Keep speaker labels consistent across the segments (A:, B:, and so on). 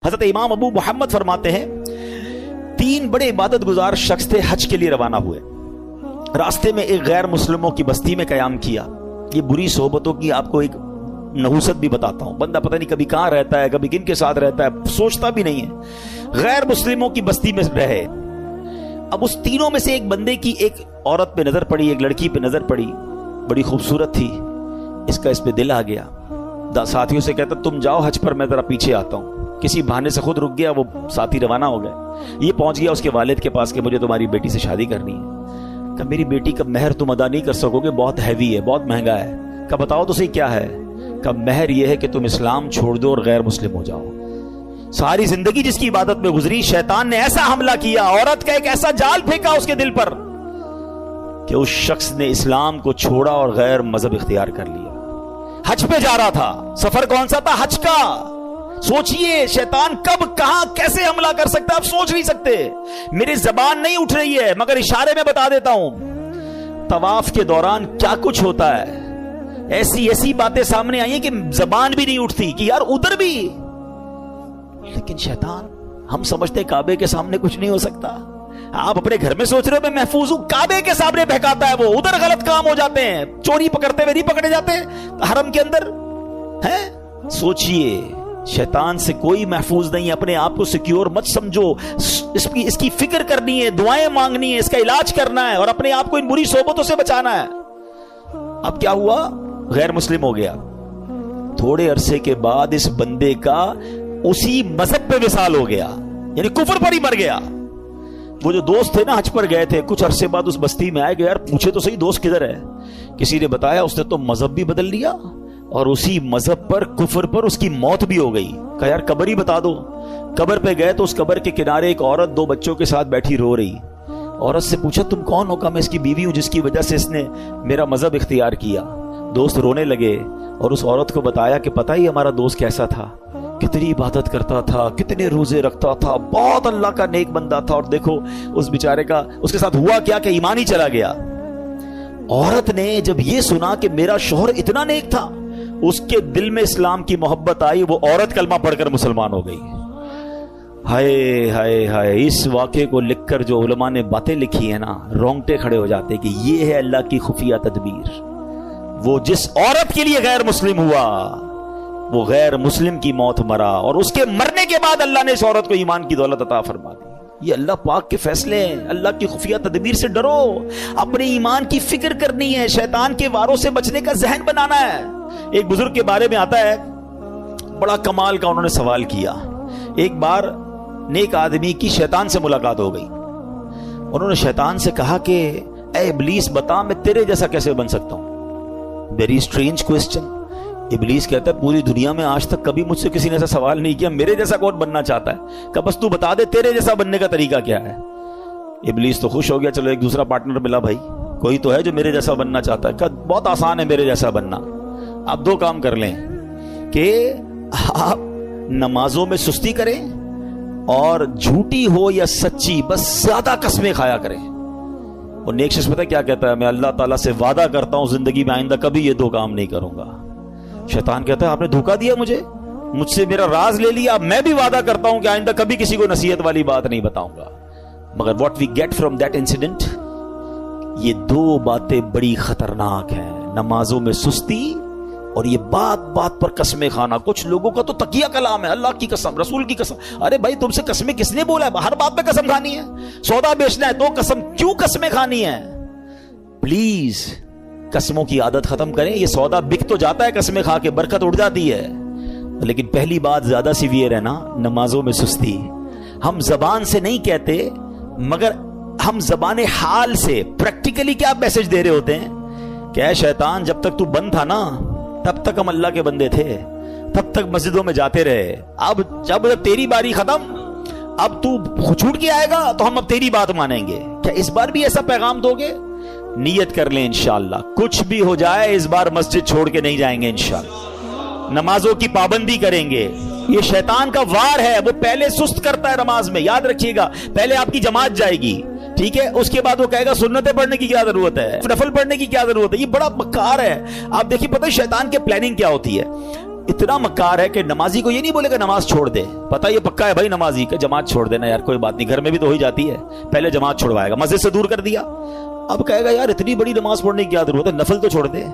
A: حضرت امام ابو محمد فرماتے ہیں تین بڑے عبادت گزار شخص تھے، حج کے لیے روانہ ہوئے۔ راستے میں ایک غیر مسلموں کی بستی میں قیام کیا۔ یہ بری صحبتوں کی آپ کو ایک نحوست بھی بتاتا ہوں، بندہ پتہ نہیں کبھی کہاں رہتا ہے، کبھی کن کے ساتھ رہتا ہے، سوچتا بھی نہیں ہے۔ غیر مسلموں کی بستی میں رہے۔ اب اس تینوں میں سے ایک بندے کی ایک عورت پہ نظر پڑی، ایک لڑکی پہ نظر پڑی، بڑی خوبصورت تھی۔ اس کا اس پہ دل آ گیا، ساتھیوں سے کہتا تم جاؤ حج پر، میں ذرا پیچھے آتا ہوں۔ کسی بہانے سے خود رک گیا، وہ ساتھی روانہ ہو گئے۔ یہ پہنچ گیا اس کے والد کے پاس کہ مجھے تمہاری بیٹی سے شادی کرنی ہے۔ کہ میری بیٹی کا مہر تم ادا نہیں کر سکو گے، بہت ہیوی ہے، بہت مہنگا ہے۔ کہ بتاؤ تو صحیح کیا ہے؟ کہ مہر یہ ہے کہ تم اسلام چھوڑ دو اور غیر مسلم ہو جاؤ۔ ساری زندگی جس کی عبادت میں گزری، شیطان نے ایسا حملہ کیا، عورت کا ایک ایسا جال پھینکا اس کے دل پر کہ اس شخص نے اسلام کو چھوڑا اور غیر مذہب اختیار کر لیا۔ حج پہ جا رہا تھا، سفر کون سا تھا؟ حج کا۔ سوچئے شیطان کب کہاں کیسے حملہ کر سکتا ہے، آپ سوچ نہیں سکتے۔ میری زبان نہیں اٹھ رہی ہے مگر اشارے میں بتا دیتا ہوں۔ طواف کے دوران کیا کچھ ہوتا ہے، ایسی ایسی باتیں سامنے آئی ہیں کہ زبان بھی نہیں اٹھتی کہ یار ادھر بھی۔ لیکن شیطان، ہم سمجھتے کعبے کے سامنے کچھ نہیں ہو سکتا۔ آپ اپنے گھر میں سوچ رہے ہو میں محفوظ ہوں، کعبے کے سامنے بہکاتا ہے وہ، ادھر غلط کام ہو جاتے ہیں، چوری پکڑتے ہوئے نہیں پکڑے جاتے حرم کے اندر ہیں۔ سوچئے شیطان سے کوئی محفوظ نہیں، اپنے آپ کو سیکیور مت سمجھو۔ اس کی فکر کرنی ہے، دعائیں مانگنی ہے، اس کا علاج کرنا ہے اور اپنے آپ کو ان بری صحبتوں سے بچانا ہے۔ اب کیا ہوا؟ غیر مسلم ہو گیا۔ تھوڑے عرصے کے بعد اس بندے کا اسی مذہب پہ وصال ہو گیا، یعنی کفر پر ہی مر گیا۔ وہ جو دوست تھے نا حج پر گئے تھے، کچھ عرصے بعد اس بستی میں آئے کہ یار پوچھے تو صحیح دوست کدھر ہے؟ کسی نے بتایا اس نے تو مذہب بھی بدل لیا اور اسی مذہب پر، کفر پر اس کی موت بھی ہو گئی۔ کہا یار قبر ہی بتا دو۔ قبر پہ گئے تو اس قبر کے کنارے ایک عورت 2 بچوں کے ساتھ بیٹھی رو رہی۔ عورت سے پوچھا تم کون ہو؟ کہا میں اس کی بیوی ہوں جس کی وجہ سے اس نے میرا مذہب اختیار کیا۔ دوست رونے لگے اور اس عورت کو بتایا کہ پتہ ہی ہمارا دوست کیسا تھا، کتنی عبادت کرتا تھا، کتنے روزے رکھتا تھا، بہت اللہ کا نیک بندہ تھا، اور دیکھو اس بیچارے کا اس کے ساتھ ہوا کیا کہ ایمان ہی چلا گیا۔ عورت نے جب یہ سنا کہ میرا شوہر اتنا نیک تھا، اس کے دل میں اسلام کی محبت آئی، وہ عورت کلمہ پڑھ کر مسلمان ہو گئی۔ ہائے ہائے ہائے، اس واقعے کو لکھ کر جو علماء نے باتیں لکھی ہیں نا، رونگٹے کھڑے ہو جاتے کہ یہ ہے اللہ کی خفیہ تدبیر۔ وہ جس عورت کے لیے غیر مسلم ہوا، وہ غیر مسلم کی موت مرا، اور اس کے مرنے کے بعد اللہ نے اس عورت کو ایمان کی دولت عطا فرما دی۔ یہ اللہ پاک کے فیصلے ہیں، اللہ کی خفیہ تدبیر سے ڈرو، اپنے ایمان کی فکر کرنی ہے، شیطان کے واروں سے بچنے کا ذہن بنانا ہے۔ ایک بزرگ کے بارے میں آتا ہے، بڑا کمال کا انہوں نے سوال کیا۔ ایک بار نیک آدمی کی شیطان سے ملاقات ہو گئی۔ انہوں نے شیطان سے کہا کہ اے ابلیس بتا میں تیرے جیسا کیسے بن سکتا ہوں؟ Very strange question. ابلیس کہتا ہے پوری دنیا میں آج تک کبھی مجھ سے کسی نے ایسا سوال نہیں کیا، میرے جیسا کون بننا چاہتا ہے؟ کہ بس تو بتا دے تیرے جیسا بننے کا طریقہ کیا ہے۔ ابلیس تو خوش ہو گیا، چلو ایک دوسرا پارٹنر ملا، بھائی کوئی تو ہے جو میرے جیسا بننا چاہتا ہے۔ کہ بہت آسان ہے میرے جیسا بننا، آپ 2 کام کر لیں کہ آپ نمازوں میں سستی کریں اور جھوٹی ہو یا سچی بس زیادہ قسمیں کھایا کریں۔ اور نیک شخص پتہ کیا کہتا ہے؟ میں اللہ تعالیٰ سے وعدہ کرتا ہوں زندگی میں آئندہ کبھی یہ 2 کام نہیں کروں گا۔ شیطان کہتا ہے آپ نے دھوکہ دیا مجھ سے میرا راز لے لیا، اب میں بھی وعدہ کرتا ہوں کہ آئندہ کبھی کسی کو نصیحت والی بات نہیں بتاؤں گا۔ مگر what we get from that incident, یہ 2 باتیں بڑی خطرناک ہیں، نمازوں میں سستی اور یہ بات پر قسمیں کھانا۔ کچھ لوگوں کا تو تقیہ کلام ہے، اللہ کی قسم، رسول کی قسم۔ ارے بھائی تم سے قسمیں کس نے بولا ہے؟ ہر بات پہ قسم کھانی ہے؟ سودا بیچنا ہے تو قسم، کیوں قسمیں کھانی ہے؟ پلیز قسموں کی عادت ختم کریں۔ یہ سودا بک تو جاتا ہے قسمیں کھا کے، برکت اڑ جاتی ہے، لیکن پہلی بات زیادہ سیویئر ہے نا، نمازوں میں سستی۔ ہم زبان سے نہیں کہتے مگر ہم زبان حال سے پریکٹیکلی کیا میسج دے رہے ہوتے ہیں کہ اے شیطان جب تک تو بند تھا نا تب تک ہم اللہ کے بندے تھے، تب تک مسجدوں میں جاتے رہے، اب جب تیری باری ختم، اب تو چھوٹ کے آئے گا تو ہم اب تیری بات مانیں گے۔ کیا اس بار بھی ایسا پیغام دو گے؟ نیت کر لیں انشاءاللہ، کچھ بھی ہو جائے اس بار مسجد چھوڑ کے نہیں جائیں گے انشاءاللہ، نمازوں کی پابندی کریں گے۔ یہ شیطان کا وار ہے، وہ پہلے سست کرتا ہے نماز میں، یاد رکھیے گا، پہلے آپ کی جماعت جائے گی، ٹھیک ہے، اس کے بعد وہ کہے گا سنتیں پڑھنے کی کیا ضرورت ہے، نفل پڑھنے کی کیا ضرورت ہے۔ یہ بڑا مکار ہے۔ آپ دیکھیے پتہ ہے شیطان کے پلاننگ کیا ہوتی ہے؟ اتنا مکار ہے کہ نمازی کو یہ نہیں بولے گا نماز چھوڑ دے، پتہ یہ پکا ہے بھائی نمازی کہ جماعت چھوڑ دینا یار کوئی بات نہیں، گھر میں بھی تو ہو ہی جاتی ہے، پہلے جماعت چھوڑوائے گا، مسجد سے دور کر دیا، اب کہے گا یار اتنی بڑی نماز پڑھنے کی کیا ضرورت ہے، نفل تو چھوڑ دے،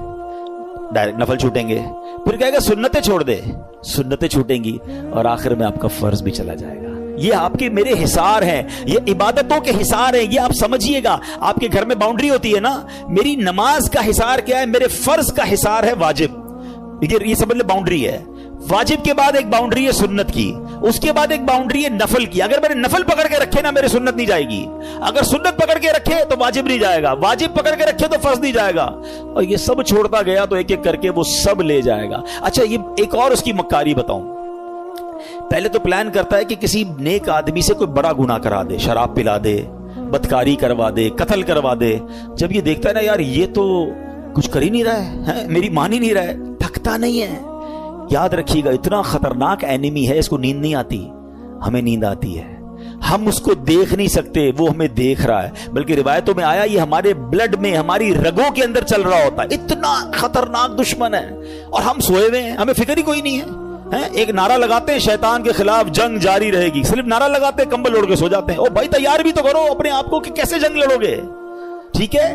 A: ڈائریکٹ نفل چھوٹیں گے، پھر کہے گا سنتیں چھوڑ دے، سنتیں چھوٹیں گی، اور آخر میں آپ کا فرض بھی چلا جائے گا۔ یہ آپ کے میرے حصار ہیں، یہ عبادتوں کے حصار ہیں، یہ آپ سمجھیے گا۔ آپ کے گھر میں باؤنڈری ہوتی ہے نا، میری نماز کا حصار کیا ہے، میرے فرض کا حصار ہے واجب، یہ سمجھ لے باؤنڈری ہے۔ واجب کے بعد ایک باؤنڈری ہے سنت کی، اس کے بعد ایک باؤنڈری ہے نفل کی۔ اگر میں نے نفل پکڑ کے رکھے نا میرے سنت نہیں جائے گی، اگر سنت پکڑ کے رکھے تو واجب نہیں جائے گا، واجب پکڑ کے رکھے تو فرض نہیں جائے گا، اور یہ سب چھوڑتا گیا تو ایک ایک کر کے وہ سب لے جائے گا۔ اچھا یہ ایک اور اس کی مکاری بتاؤں، پہلے تو پلان کرتا ہے کہ کسی نیک آدمی سے کوئی بڑا گناہ کرا دے، شراب پلا دے، بدکاری کروا دے، قتل کروا دے۔ جب یہ دیکھتا ہے نا یار یہ تو کچھ کر ہی نہیں رہا ہے، میری مان ہی نہیں رہا ہے، تھکتا نہیں ہے۔ یاد رکھیے گا اتنا خطرناک اینیمی ہے، اس کو نیند نہیں آتی، ہمیں نیند آتی ہے، ہم اس کو دیکھ نہیں سکتے، وہ ہمیں دیکھ رہا ہے، بلکہ روایتوں میں آیا یہ ہمارے بلڈ میں ہماری رگوں کے اندر چل رہا ہوتا ہے، اتنا خطرناک دشمن ہے، اور ہم سوئے ہوئے ہیں، ہمیں فکر ہی کوئی نہیں ہے۔ ایک نعرہ لگاتے ہیں شیطان کے خلاف جنگ جاری رہے گی، صرف نعرہ لگاتے ہیں کمبل اوڑھ کے سو جاتے ہیں۔ او بھائی تیار بھی تو کرو اپنے آپ کو کہ کیسے جنگ لڑو گے، ٹھیک ہے۔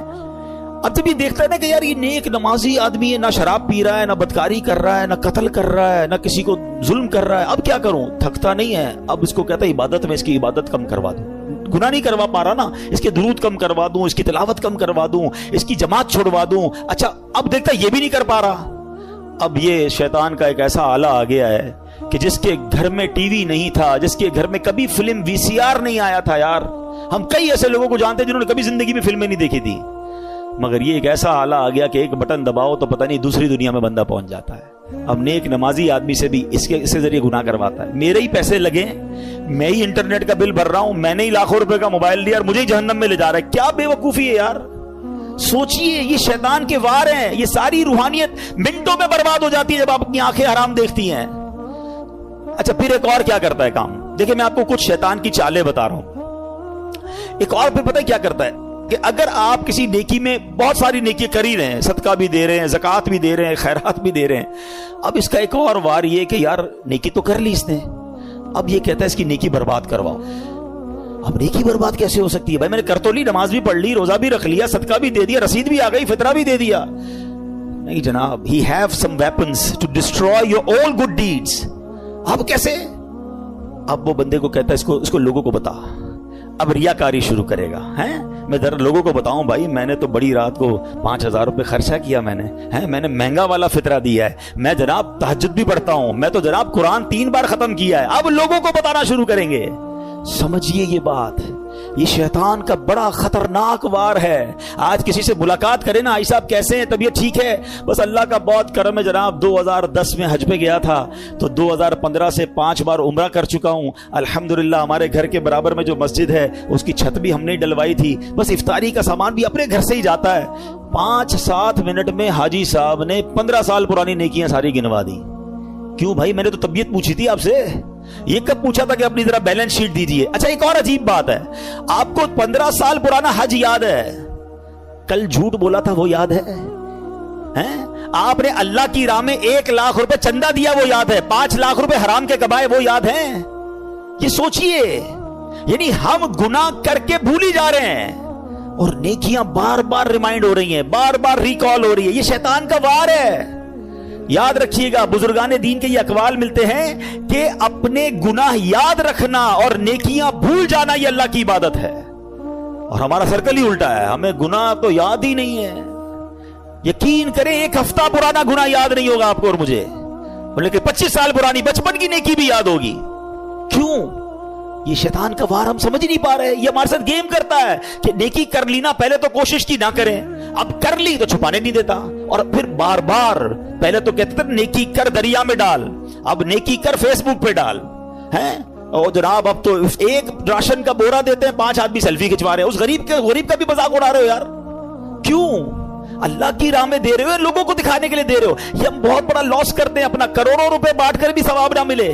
A: اب جب یہ دیکھتا ہے نا کہ یار یہ نیک نمازی آدمی ہے، نہ شراب پی رہا ہے، نہ بدکاری کر رہا ہے، نہ قتل کر رہا ہے، نہ کسی کو ظلم کر رہا ہے، اب کیا کروں، تھکتا نہیں ہے۔ اب اس کو کہتا ہے عبادت میں اس کی عبادت کم کروا دوں، گناہ نہیں کروا پا رہا نا، اس کے درود کم کروا دوں، اس کی تلاوت کم کروا دوں، اس کی جماعت چھوڑوا دوں۔ اچھا اب دیکھتا ہے یہ بھی نہیں کر پا رہا، اب یہ شیطان کا ایک ایسا آلہ آ گیا ہے کہ جس کے گھر میں ٹی وی نہیں تھا، جس کے گھر میں کبھی فلم VCR نہیں آیا تھا، یار ہم کئی ایسے لوگوں کو جانتے ہیں جنہوں نے کبھی زندگی میں فلمیں نہیں دیکھی تھی، مگر یہ ایک ایسا آلہ آ گیا کہ ایک بٹن دباؤ تو پتہ نہیں دوسری دنیا میں بندہ پہنچ جاتا ہے۔ اب نیک نمازی آدمی سے بھی اس کے ذریعے گناہ کرواتا ہے، میرے ہی پیسے لگے، میں ہی انٹرنیٹ کا بل بھر رہا ہوں، میں نے ہی لاکھوں روپے کا موبائل لیا اور مجھے ہی جہنم میں لے جا رہا ہے، کیا بے وقوفی ہے یار۔ سوچئے یہ شیطان کے وار ہیں، یہ ساری روحانیت منٹوں میں برباد ہو جاتی ہے جب آپ اپنی آنکھیں حرام دیکھتی ہیں۔ اچھا پھر ایک اور کیا کرتا ہے کام، دیکھیں میں آپ کو کچھ شیطان کی چالیں بتا رہا ہوں۔ ایک اور پھر پتہ ہے کیا کرتا ہے کہ اگر آپ کسی نیکی میں بہت ساری نیکی کر ہی رہے ہیں، صدقہ بھی دے رہے ہیں، زکوٰۃ بھی دے رہے ہیں، خیرات بھی دے رہے ہیں، اب اس کا ایک اور وار یہ کہ یار نیکی تو کر لی اس نے، اب یہ کہتا ہے اس کی نیکی برباد کرواؤ۔ اب نیکی برباد کیسے ہو سکتی ہے بھائی، میں نے کر تو لی، نماز بھی پڑھ لی، روزہ بھی رکھ لیا، صدقہ بھی دے دیا، رسید بھی آ گئی، فطرہ بھی دے دیا۔ نہیں جناب، he have some weapons to destroy your all good deeds۔ اب کیسے؟ اب وہ بندے کو کہتا ہے اس کو لوگوں کو بتا، اب ریاکاری شروع کرے گا، ہیں میں ذرا لوگوں کو بتاؤں بھائی میں نے تو بڑی رات کو 5,000 روپے خرچہ کیا، میں نے مہنگا والا فطرہ دیا ہے، میں جناب تہجد بھی پڑھتا ہوں، میں تو جناب قرآن 3 بار ختم کیا ہے۔ اب لوگوں کو بتانا شروع کریں گے۔ سمجھیے یہ بات، یہ شیطان کا بڑا خطرناک وار ہے۔ آج کسی سے ملاقات کرے نا، آئی صاحب کیسے ہیں، طبیعت ٹھیک ہے؟ بس اللہ کا بہت کرم ہے جناب، 2010 میں حج پہ گیا تھا تو 2015 سے 5 بار عمرہ کر چکا ہوں الحمدللہ۔ ہمارے گھر کے برابر میں جو مسجد ہے اس کی چھت بھی ہم نے ڈلوائی تھی، بس افطاری کا سامان بھی اپنے گھر سے ہی جاتا ہے۔ 5-7 منٹ میں حاجی صاحب نے 15 سال پرانی نیکیاں ساری گنوا دی۔ کیوں بھائی، میں نے تو طبیعت پوچھی تھی آپ سے، یہ کب پوچھا تھا کہ اپنی ذرا بیلنس شیٹ دیجیے؟ اچھا ایک اور عجیب بات ہے، آپ کو 15 سال پرانا حج یاد ہے، کل جھوٹ بولا تھا وہ یاد ہے؟ آپ نے اللہ کی راہ میں 1 لاکھ روپے چندہ دیا وہ یاد ہے؟ 5 لاکھ روپے حرام کے کمائے وہ یاد ہیں؟ یہ سوچئے، یعنی ہم گناہ کر کے بھول ہی جا رہے ہیں اور نیکیاں بار بار ریمائنڈ ہو رہی ہیں، بار بار ریکال ہو رہی ہے۔ یہ شیطان کا وار ہے۔ یاد رکھیے گا، بزرگان دین کے یہ اقوال ملتے ہیں کہ اپنے گناہ یاد رکھنا اور نیکیاں بھول جانا یہ اللہ کی عبادت ہے، اور ہمارا سرکل ہی الٹا ہے، ہمیں گناہ تو یاد ہی نہیں ہے۔ یقین کریں 1 ہفتہ پرانا گناہ یاد نہیں ہوگا آپ کو اور مجھے، لیکن 25 سال پرانی بچپن کی نیکی بھی یاد ہوگی۔ کیوں؟ یہ شیطان کا وار ہم سمجھ نہیں پا رہے، یہ ہمارے ساتھ گیم کرتا ہے کہ نیکی کر لی نا، پہلے تو کوشش کی نہ کریں، اب کر لی تو چھپانے نہیں دیتا، اور پھر بار بار پہلے تو کہتے تھے نیکی کر دریا میں ڈال، اب نیکی کر فیس بک پہ ڈال، ہیں اور جناب اب تو 1 راشن کا بورا دیتے ہیں، 5 آدمی سیلفی کھنچوا رہے ہیں، اس غریب کا بھی مذاق اڑا رہے ہو یار۔ کیوں؟ اللہ کی راہ میں دے رہے ہو، لوگوں کو دکھانے کے لیے دے رہے ہو۔ یہ ہم بہت بڑا لاس کرتے ہیں اپنا، کروڑوں روپے بانٹ کر بھی ثواب نہ ملے۔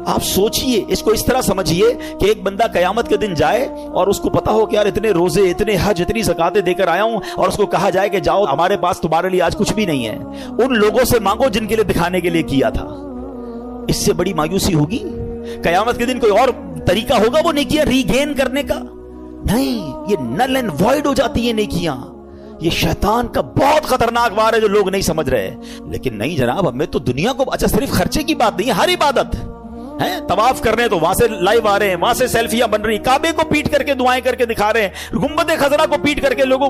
A: آپ سوچئے، اس کو اس طرح سمجھیے کہ ایک بندہ قیامت کے دن جائے اور اس کو پتا ہو کہ یار اتنے روزے، اتنے حج، اتنی زکاتیں دے کر آیا ہوں، اور اس کو کہا جائے کہ جاؤ ہمارے پاس تمہارے لیے آج کچھ بھی نہیں ہے، ان لوگوں سے مانگو جن کے لیے دکھانے کے لیے کیا تھا۔ اس سے بڑی مایوسی ہوگی؟ قیامت کے دن کوئی اور طریقہ ہوگا وہ نیکیاں ری گین کرنے کا؟ نہیں، یہ نل اینڈ وائڈ ہو جاتی ہیں نیکیاں۔ یہ شیطان کا بہت خطرناک وار ہے جو لوگ نہیں سمجھ رہے۔ لیکن نہیں جناب، ہمیں تو دنیا کو، اچھا صرف خرچے کی بات نہیں، ہر عبادت ہے، طواف کر رہے ہیں تو وہاں سے لائیو آ رہے ہیں، وہاں سے سیلفیاں بن رہی، کعبے کو پیٹ کر کے دعائیں کر کے دکھا رہے ہیں، گنبد خضرا کو پیٹ کر کے لوگوں،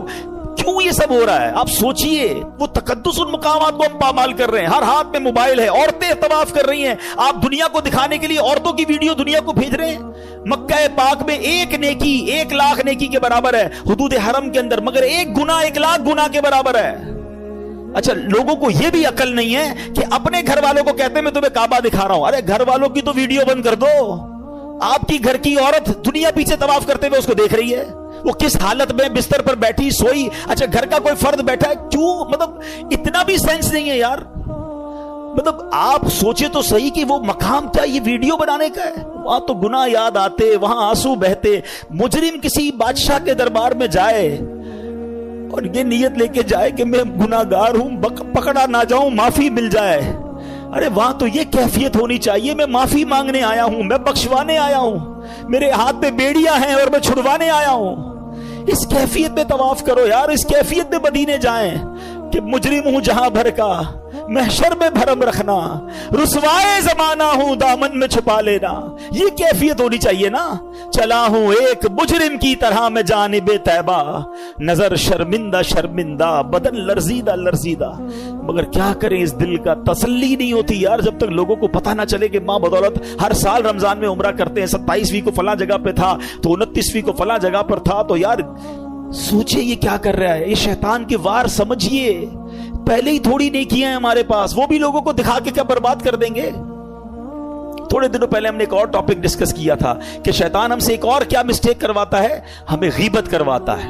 A: کیوں یہ سب ہو رہا ہے؟ آپ سوچئے، وہ تقدس المقامات کو ہم پامال کر رہے ہیں، ہر ہاتھ میں موبائل ہے، عورتیں طواف کر رہی ہیں، آپ دنیا کو دکھانے کے لیے عورتوں کی ویڈیو دنیا کو بھیج رہے ہیں۔ مکہ پاک میں ایک نیکی 1,00,000 نیکی کے برابر ہے حدود حرم کے اندر، مگر ایک گناہ 1,00,000 گناہ کے برابر ہے۔ اچھا، لوگوں کو یہ بھی عقل نہیں ہے کہ اپنے گھر والوں کو کہتے ہیں میں تمہیں کعبہ دکھا رہا ہوں، ارے گھر والوں کی تو ویڈیو بند کر دو، آپ کی گھر کی عورت دنیا پیچھے طواف کرتے ہوئے اس کو دیکھ رہی ہے، وہ کس حالت میں بستر پر بیٹھی سوئی، اچھا گھر کا کوئی فرد بیٹھا ہے، کیوں؟ مطلب اتنا بھی سینس نہیں ہے یار۔ مطلب آپ سوچے تو صحیح کہ وہ مقام کیا یہ ویڈیو بنانے کا ہے؟ وہاں تو گناہ یاد آتے، وہاں آنسو بہتے۔ مجرم کسی بادشاہ کے دربار میں جائے اور یہ نیت لے کے جائے کہ میں گناہگار ہوں، پکڑا نہ جاؤں، معافی مل جائے، ارے وہاں تو یہ کیفیت ہونی چاہیے، میں معافی مانگنے آیا ہوں، میں بخشوانے آیا ہوں، میرے ہاتھ میں بیڑیاں ہیں اور میں چھڑوانے آیا ہوں۔ اس کیفیت میں طواف کرو یار، اس کیفیت میں مدینے جائیں کہ مجرم ہوں جہاں بھر کا، محشر میں بھرم رکھنا، رسوائے زمانہ ہوں دامن میں چھپا لینا، یہ کیفیت ہونی چاہیے نا۔ چلا ہوں ایک مجرم کی طرح میں جانب طیبہ، نظر شرمندہ شرمندہ، بدن لرزیدہ لرزیدہ، مگر کیا کریں اس دل کا تسلی نہیں ہوتی یار، جب تک لوگوں کو پتہ نہ چلے کہ ماں بدولت ہر سال رمضان میں عمرہ کرتے ہیں، 27ویں کو فلاں جگہ پہ تھا تو 29ویں کو فلاں جگہ پر تھا، تو یار سوچے یہ کیا کر رہا ہے، یہ شیطان کے وار سمجھیے۔ پہلے ہی تھوڑی نیکیاں ہیں ہمارے پاس، وہ بھی لوگوں کو دکھا کے کیا برباد کر دیں گے۔ تھوڑے دنوں پہلے ہم نے ایک اور ٹاپک ڈسکس کیا تھا کہ شیطان ہم سے ایک اور کیا مسٹیک کرواتا ہے، ہمیں غیبت کرواتا ہے،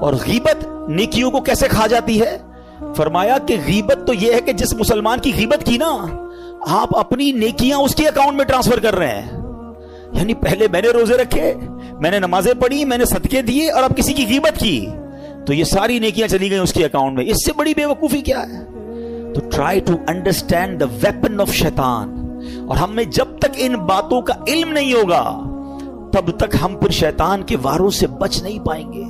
A: اور غیبت نیکیوں کو کیسے کھا جاتی ہے۔ فرمایا کہ غیبت تو یہ ہے کہ جس مسلمان کی غیبت کی نا، آپ اپنی نیکیاں اس کے اکاؤنٹ میں ٹرانسفر کر رہے ہیں، یعنی پہلے میں نے روزے رکھے، میں نے نمازیں پڑھی، میں نے صدقے دیے، اور اب کسی کی غیبت کی تو یہ ساری نیکیاں چلی گئیں اس کے اکاؤنٹ میں۔ اس سے بڑی بے وقوفی کیا ہے؟ تو try to understand the weapon of شیطان، اور ہمیں جب تک ان باتوں کا علم نہیں ہوگا تب تک ہم پھر شیطان کے واروں سے بچ نہیں پائیں گے۔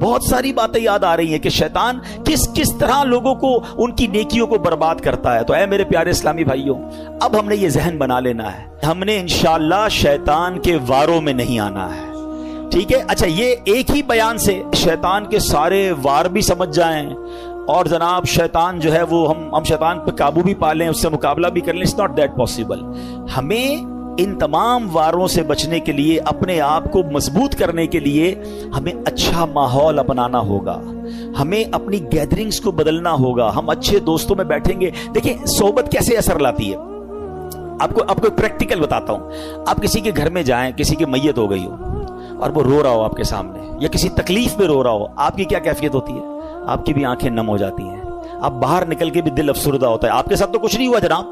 A: بہت ساری باتیں یاد آ رہی ہیں کہ شیطان کس طرح لوگوں کو ان کی نیکیوں کو برباد کرتا ہے۔ تو اے میرے پیارے اسلامی بھائیوں، اب ہم نے یہ ذہن بنا لینا ہے، ہم نے انشاءاللہ شیطان کے واروں میں نہیں آنا ہے، ٹھیک ہے؟ اچھا، یہ ایک ہی بیان سے شیطان کے سارے وار بھی سمجھ جائیں اور جناب شیطان جو ہے وہ ہم شیطان پہ قابو بھی پا لیں، اس سے مقابلہ بھی کر لیں، اٹس ناٹ دیٹ پاسبل۔ ہمیں ان تمام واروں سے بچنے کے لیے، اپنے آپ کو مضبوط کرنے کے لیے ہمیں اچھا ماحول اپنانا ہوگا، ہمیں اپنی گیدرنگز کو بدلنا ہوگا، ہم اچھے دوستوں میں بیٹھیں گے۔ دیکھیں صحبت کیسے اثر لاتی ہے، آپ کو پریکٹیکل بتاتا ہوں۔ آپ کسی کے گھر میں جائیں، کسی کی میت ہو گئی ہو اور وہ رو رہا ہو آپ کے سامنے، یا کسی تکلیف میں رو رہا ہو، آپ کی کیا کیفیت ہوتی ہے؟ آپ کی بھی آنکھیں نم ہو جاتی ہیں، آپ باہر نکل کے بھی دل افسردہ ہوتا ہے۔ آپ کے ساتھ تو کچھ نہیں ہوا جناب،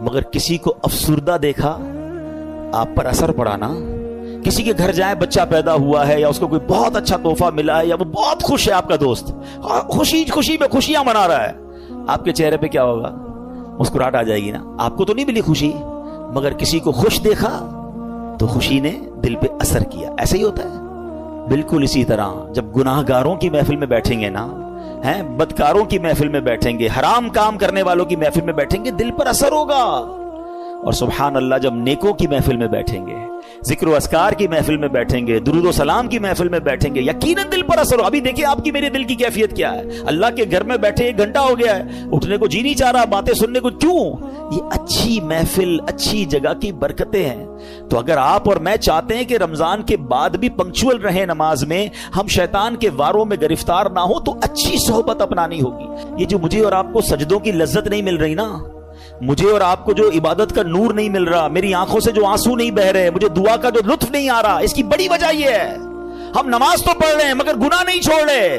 A: مگر کسی کو افسردہ دیکھا، آپ پر اثر پڑا نا۔ کسی کے گھر جائیں، بچہ پیدا ہوا ہے یا اس کو کوئی بہت اچھا تحفہ ملا ہے، یا وہ بہت خوش ہے، آپ کا دوست خوشی میں خوشیاں منا رہا ہے، آپ کے چہرے پہ کیا ہوگا؟ مسکراہٹ آ جائے گی نا۔ آپ کو تو نہیں ملی خوشی، مگر کسی کو خوش دیکھا تو خوشی نے دل پہ اثر کیا۔ ایسا ہی ہوتا ہے بالکل اسی طرح جب گناہ گاروں کی محفل میں بیٹھیں گے نا، بدکاروں کی محفل میں بیٹھیں گے، حرام کام کرنے والوں کی محفل میں بیٹھیں گے، دل پر اثر ہوگا۔ اور سبحان اللہ جب نیکوں کی محفل میں بیٹھیں گے، ذکر و اذکار کی محفل میں بیٹھیں گے، درود و سلام کی محفل میں بیٹھیں گے، یقیناً دل پر اثر ہو۔ ابھی دیکھیں آپ کی میرے دل کی کیفیت کیا ہے، اللہ کے گھر میں بیٹھے 1 گھنٹہ ہو گیا ہے، اٹھنے کو جی نہیں چاہ رہا، باتیں سننے کو، کیوں؟ یہ اچھی محفل، اچھی جگہ کی برکتیں ہیں۔ تو اگر آپ اور میں چاہتے ہیں کہ رمضان کے بعد بھی پنکچول رہیں نماز میں، ہم شیطان کے واروں میں گرفتار نہ ہوں، تو اچھی صحبت اپنانی ہوگی۔ یہ جو مجھے اور آپ کو سجدوں کی لذت نہیں مل رہی نا، مجھے اور آپ کو جو عبادت کا نور نہیں مل رہا، میری آنکھوں سے جو آنسو نہیں بہ رہے، مجھے دعا کا جو لطف نہیں آ رہا، اس کی بڑی وجہ یہ ہے ہم نماز تو پڑھ رہے ہیں مگر گناہ نہیں چھوڑ رہے۔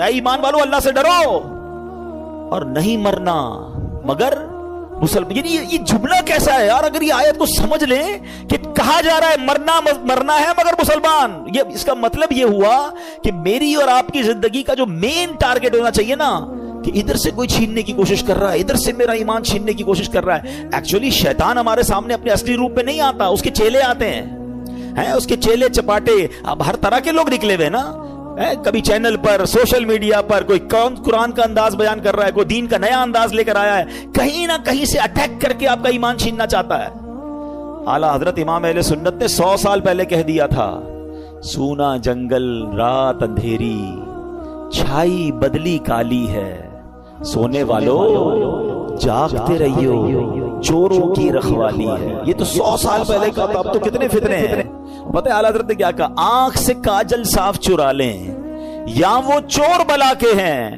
A: اے ایمان والو اللہ سے ڈرو اور نہیں مرنا مگر مسلمان. یعنی یہ جملہ کیسا ہے یار؟ اگر یہ آیت کو سمجھ لیں کہ کہا جا رہا ہے مرنا ہے مگر مسلمان, یہ اس کا مطلب یہ ہوا کہ میری اور آپ کی زندگی کا جو مین ٹارگٹ ہونا چاہیے نا, کہ ادھر سے کوئی چھیننے کی کوشش کر رہا ہے, ادھر سے میرا ایمان چھیننے کی کوشش کر رہا ہے. ایکچولی شیطان ہمارے سامنے اپنے اصلی روپ میں نہیں آتا, اس کے چیلے آتے ہیں, اس کے چیلے چپاٹے اب ہر طرح کے لوگ نکلے ہوئے نا. کبھی چینل پر, سوشل میڈیا پر کوئی قرآن کا انداز بیان کر رہا ہے, کوئی دین کا نیا انداز لے کر آیا ہے, کہیں نہ کہیں سے اٹیک کر کے آپ کا ایمان چھیننا چاہتا ہے. اعلیٰ حضرت امام اہل سنت نے 100 سال پہلے کہہ دیا تھا, سونا جنگل رات اندھیری چھائی بدلی کالی ہے, سونے والوں جاگتے رہیو چوروں کی رکھوالی ہے. یہ تو 100 سال پہلے کا تھا, اب تو کتنے فتنے ہیں. پتہ ہے اعلیٰ حضرت نے کیا کہا؟ آنکھ سے کاجل صاف چرا لیں یا وہ چور بلا کے ہیں,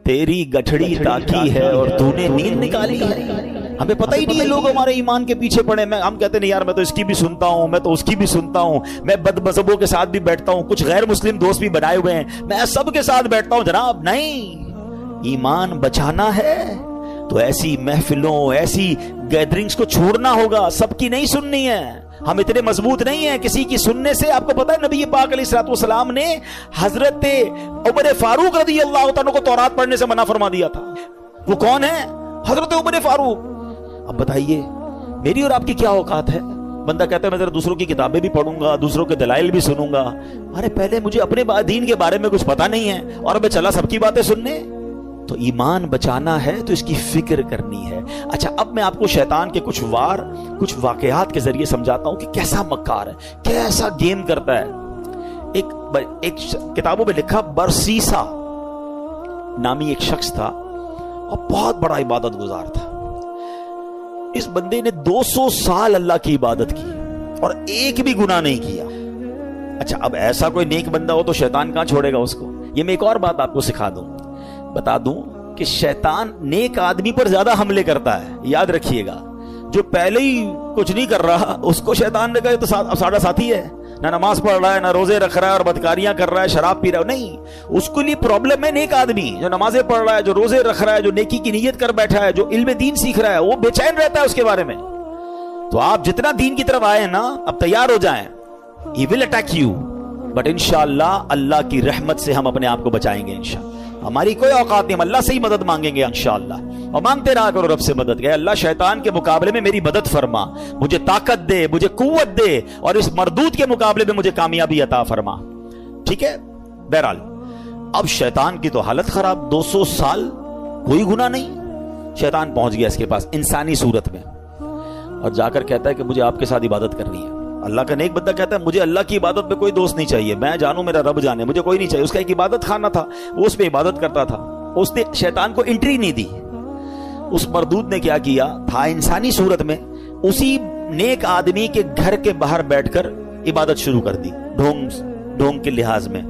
A: تیری گٹھڑی تاکی ہے اور تو نے نیند نکالی ہے. ہمیں پتہ ہی نہیں ہے, لوگ ہمارے ایمان کے پیچھے پڑے. ہم کہتے ہیں یار میں تو اس کی بھی سنتا ہوں, میں تو اس کی بھی سنتا ہوں, میں بد مذہبوں کے ساتھ بھی بیٹھتا ہوں, کچھ غیر مسلم دوست بھی بنائے ہوئے ہیں, میں سب کے ساتھ بیٹھتا ہوں. جناب نہیں, ایمان بچانا ہے تو ایسی محفلوں, ایسی گیدرنگز کو چھوڑنا ہوگا. سب کی نہیں سننی ہے, ہم اتنے مضبوط نہیں ہیں کسی کی سننے سے. آپ کو پتہ ہے نبی پاک علیہ الصلوۃ والسلام نے حضرت عمر فاروق رضی اللہ عنہ کو تورات پڑھنے سے منع فرما دیا تھا. وہ کون ہے؟ حضرت عمر فاروق. اب بتائیے میری اور آپ کی کیا اوقات ہے؟ بندہ کہتا ہے میں ذرا دوسروں کی کتابیں بھی پڑھوں گا, دوسروں کے دلائل بھی سنوں گا. ارے پہلے مجھے اپنے دین کے بارے میں کچھ پتا نہیں ہے اور میں چلا سب کی باتیں سننے. تو ایمان بچانا ہے تو اس کی فکر کرنی ہے. اچھا اب میں آپ کو شیطان کے کچھ واقعات کے ذریعے سمجھاتا ہوں کہ کیسا مکار ہے, کیسا گیم کرتا ہے. ایک کتابوں میں لکھا, برسیسا نامی ایک شخص تھا اور بہت بڑا عبادت گزار تھا. اس بندے نے 200 سال اللہ کی عبادت کی اور ایک بھی گناہ نہیں کیا. اچھا اب ایسا کوئی نیک بندہ ہو تو شیطان کہاں چھوڑے گا اس کو. یہ میں ایک اور بات آپ کو بتا دوں کہ شیطان نیک آدمی پر زیادہ حملے کرتا ہے. یاد رکھیے گا, جو پہلے ہی کچھ نہیں کر رہا اس کو شیطان نے کہا تو ساڑھا ساتھی ہے, نہ نماز پڑھ رہا ہے, نہ روزے رکھ رہا ہے اور بدکاریاں کر رہا ہے, شراب پی رہا ہے. نہیں, اس کے لیے پرابلم ہے نیک آدمی جو نمازیں پڑھ رہا ہے, جو روزے رکھ رہا ہے, جو نیکی کی نیت کر بیٹھا ہے, جو علم دین سیکھ رہا ہے, وہ بے چین رہتا ہے اس کے بارے میں. تو آپ جتنا دین کی طرف آئے نا, اب تیار ہو جائیں, he will attack you, but انشاءاللہ اللہ کی رحمت سے ہم اپنے آپ کو بچائیں گے. انشاءاللہ ہماری کوئی اوقات نہیں, ہم اللہ سے ہی مدد مانگیں گے انشاءاللہ, اور مانگتے رہا کرو رب سے مدد. کہ اللہ شیطان کے مقابلے میں میری مدد فرما, مجھے طاقت دے, مجھے قوت دے, اور اس مردود کے مقابلے میں مجھے کامیابی عطا فرما. ٹھیک ہے. بہرحال اب شیطان کی تو حالت خراب, 200 سال کوئی گناہ نہیں. شیطان پہنچ گیا اس کے پاس انسانی صورت میں اور جا کر کہتا ہے کہ مجھے آپ کے ساتھ عبادت کرنی ہے. اللہ کا نیک بندہ کہتا ہے مجھے اللہ کی عبادت میں کوئی دوست نہیں چاہیے, میں جانوں میرا رب جانے, مجھے کوئی نہیں چاہیے. اس کا ایک عبادت خانہ تھا, وہ اس پہ عبادت کرتا تھا, اس نے شیطان کو انٹری نہیں دی. اس مردود نے کیا کیا تھا, انسانی صورت میں اسی نیک آدمی کے گھر کے باہر بیٹھ کر عبادت شروع کر دی, ڈھونگ کے لحاظ میں.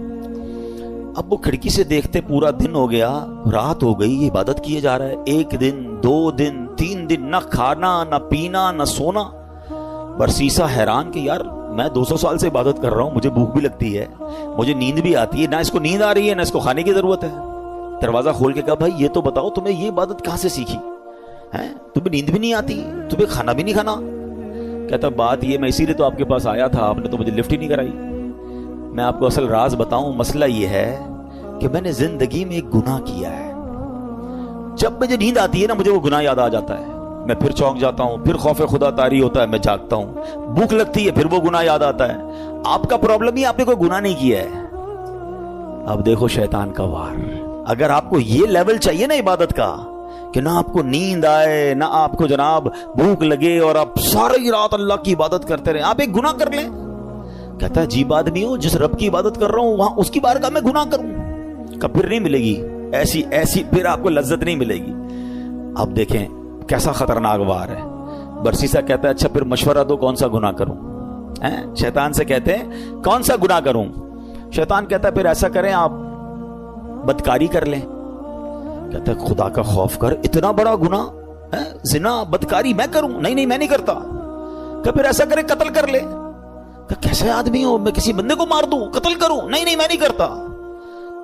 A: اب وہ کھڑکی سے دیکھتے پورا دن ہو گیا, رات ہو گئی, یہ عبادت کیے جا رہا ہے. 1 دن 2 دن 3 دن, نہ کھانا نہ پینا نہ سونا. برسیسا حیران کہ یار میں 200 سال سے عبادت کر رہا ہوں, مجھے بھوک بھی لگتی ہے, مجھے نیند بھی آتی ہے, نہ اس کو نیند آ رہی ہے نہ اس کو کھانے کی ضرورت ہے. دروازہ کھول کے کہا بھائی یہ تو بتاؤ تمہیں یہ عبادت کہاں سے سیکھی ہے, تمہیں نیند بھی نہیں آتی, تمہیں کھانا بھی نہیں کھانا. کہتا بات یہ, میں اسی لیے تو آپ کے پاس آیا تھا, آپ نے تو مجھے لفٹ ہی نہیں کرائی. میں آپ کو اصل راز بتاؤں, مسئلہ یہ ہے کہ میں نے زندگی میں ایک گناہ کیا ہے. جب مجھے نیند آتی ہے نا مجھے وہ گناہ یاد آ جاتا ہے, میں پھر چونک جاتا ہوں, پھر خوف خدا طاری ہوتا ہے, میں جاگتا ہوں, بھوک لگتی ہے, پھر وہ گناہ یاد آتا ہے. آپ کا پرابلم ہی آپ نے کوئی گناہ نہیں کیا ہے. اب دیکھو شیطان کا وار. اگر آپ کو یہ لیول چاہیے نا عبادت کا کہ نہ آپ کو نیند آئے نہ آپ کو جناب بھوک لگے اور آپ ساری رات اللہ کی عبادت کرتے رہیں, آپ ایک گناہ کر لیں. کہتا ہے عجیب آدمی ہو, جس رب کی عبادت کر رہا ہوں وہاں اس کی بارگاہ میں گناہ کروں, پھر نہیں ملے گی ایسی پھر آپ کو لذت نہیں ملے گی. اب دیکھیں کیسا خطرناک وار ہے. برسیسا کہتا ہے اچھا پھر مشورہ دو کون سا گناہ کروں. شیطان سے کہتے ہیں کون سا گناہ کروں. شیطان کہتا ہے پھر ایسا کریں آپ بدکاری کر لیں. کہتا ہے خدا کا خوف کر, اتنا بڑا گناہ, زنا بدکاری میں کروں؟ نہیں میں نہیں کرتا. کہ پھر ایسا کریں قتل کر لیں. کہ کیسے آدمی ہو, میں کسی بندے کو مار دوں, قتل کروں؟ نہیں میں نہیں کرتا.